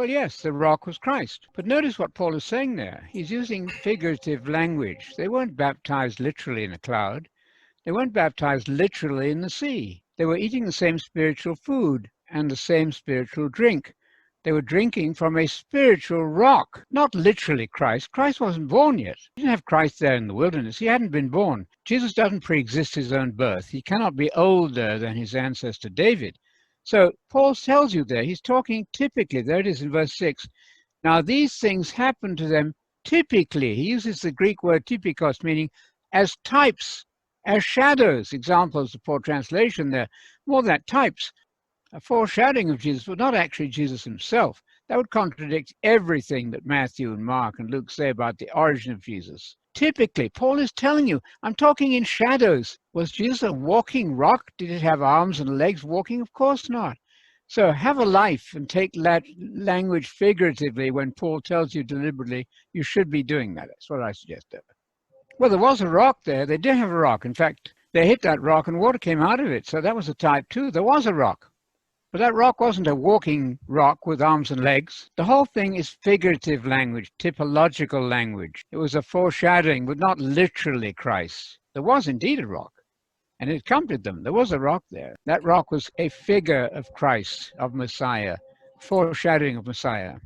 Well, yes, the rock was Christ. But notice what Paul is saying there. He's using figurative language. They weren't baptized literally in a cloud. They weren't baptized literally in the sea. They were eating the same spiritual food and the same spiritual drink. They were drinking from a spiritual rock, not literally Christ. Christ wasn't born yet. You didn't have Christ there in the wilderness. He hadn't been born. Jesus doesn't pre-exist his own birth. He cannot be older than his ancestor David. So Paul tells you there, he's talking typically, there it is in verse 6. Now these things happen to them typically. He uses the Greek word typikos, meaning as types, as shadows. Examples, the poor translation there, more than types. A foreshadowing of Jesus, but not actually Jesus himself. That would contradict everything that Matthew and Mark and Luke say about the origin of Jesus. Typically, Paul is telling you, I'm talking in shadows. Was Jesus a walking rock? Did it have arms and legs walking? Of course not. So have a life and take language figuratively when Paul tells you deliberately you should be doing that. That's what I suggest there. Well, there was a rock there. They did have a rock. In fact, they hit that rock and water came out of it. So that was a type too. There was a rock. But that rock wasn't a walking rock with arms and legs. The whole thing is figurative language, typological language. It was a foreshadowing, but not literally Christ. There was indeed a rock, and it accompanied them. There was a rock there. That rock was a figure of Christ, of Messiah, foreshadowing of Messiah.